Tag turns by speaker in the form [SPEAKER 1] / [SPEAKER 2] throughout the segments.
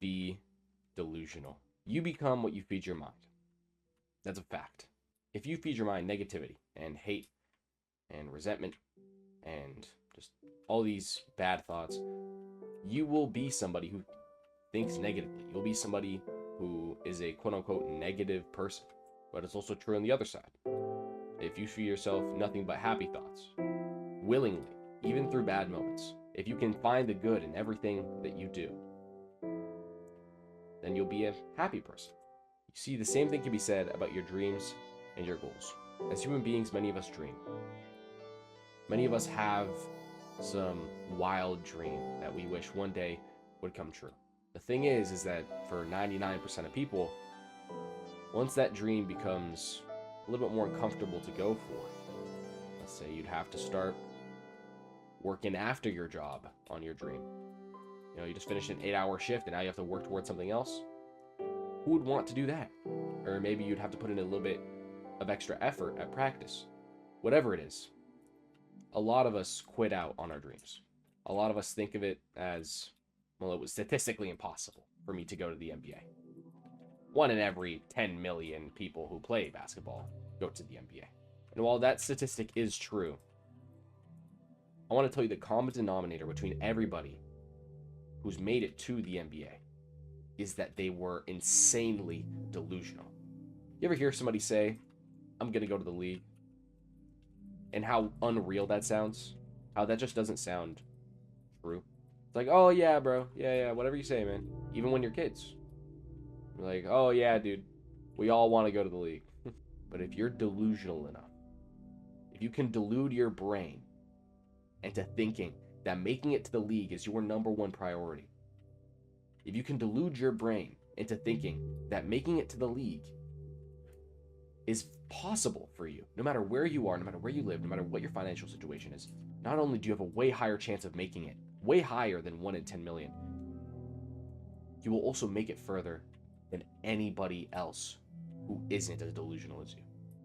[SPEAKER 1] be delusional. You become what you feed your mind. That's a fact. If you feed your mind negativity and hate and resentment and just all these bad thoughts, you will be somebody who thinks negatively. You'll be somebody who is a quote-unquote negative person. But it's also true on the other side. If you feed yourself nothing but happy thoughts, willingly, even through bad moments, if you can find the good in everything that you do, then you'll be a happy person. You see, the same thing can be said about your dreams and your goals. As human beings, many of us dream. Many of us have some wild dream that we wish one day would come true. The thing is that for 99% of people, once that dream becomes a little bit more comfortable to go for, let's say you'd have to start working after your job on your dream. You know, you just finished an 8-hour shift and now you have to work towards something else. Who would want to do that? Or maybe you'd have to put in a little bit of extra effort at practice. Whatever it is, a lot of us quit out on our dreams. A lot of us think of it as, well, it was statistically impossible for me to go to the NBA. 1 in every 10 million people who play basketball go to the NBA. And while that statistic is true, I want to tell you the common denominator between everybody who's made it to the NBA is that they were insanely delusional. You ever hear somebody say, I'm going to go to the league? And how unreal that sounds? How that just doesn't sound true. It's like, oh yeah, bro. Yeah, whatever you say, man. Even when you're kids. You're like, oh yeah, dude. We all want to go to the league. But if you're delusional enough, if you can delude your brain into thinking that making it to the league is your #1 priority, if you can delude your brain into thinking that making it to the league is possible for you, no matter where you are, no matter where you live, no matter what your financial situation is, not only do you have a way higher chance of making it, way higher than 1 in 10 million, you will also make it further than anybody else who isn't as delusional as you.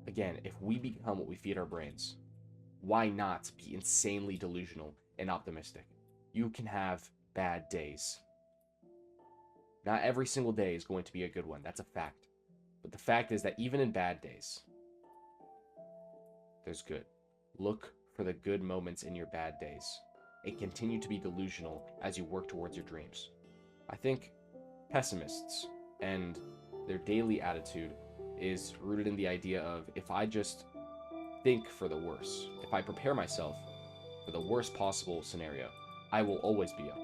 [SPEAKER 1] Again, if we become what we feed our brains, why not be insanely delusional and optimistic? You can have bad days. Not every single day is going to be a good one. That's a fact. But the fact is that even in bad days, there's good. Look for the good moments in your bad days and continue to be delusional as you work towards your dreams. I think pessimists and their daily attitude is rooted in the idea of, if I just think for the worst, if I prepare myself for the worst possible scenario, I will always be up.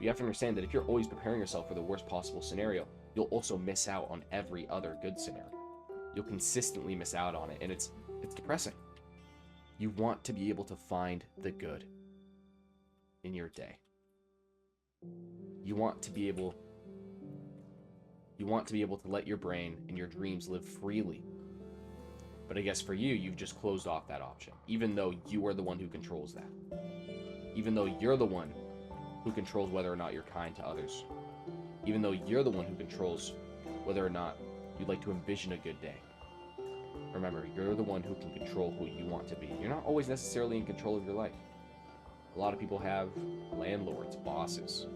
[SPEAKER 1] You have to understand that if you're always preparing yourself for the worst possible scenario, you'll also miss out on every other good scenario. You'll consistently miss out on it, and it's depressing. You want to be able to find the good in your day. You want to be able to let your brain and your dreams live freely. But I guess for you, you've just closed off that option, even though you are the one who controls that. Even though you're the one who controls whether or not you're kind to others. Even though you're the one who controls whether or not you'd like to envision a good day. Remember, you're the one who can control who you want to be. You're not always necessarily in control of your life. A lot of people have landlords, bosses,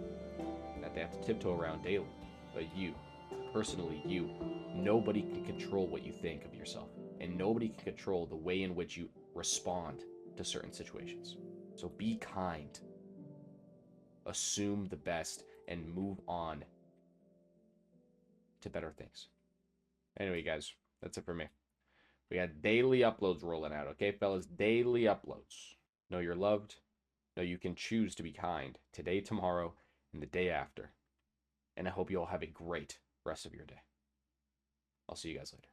[SPEAKER 1] that they have to tiptoe around daily. But you, personally you, nobody can control what you think of yourself. And nobody can control the way in which you respond to certain situations. So be kind. Assume the best and move on to better things. Anyway, guys, that's it for me. We got daily uploads rolling out, okay, fellas? Daily uploads. Know you're loved. Know you can choose to be kind today, tomorrow, and the day after. And I hope you all have a great rest of your day. I'll see you guys later.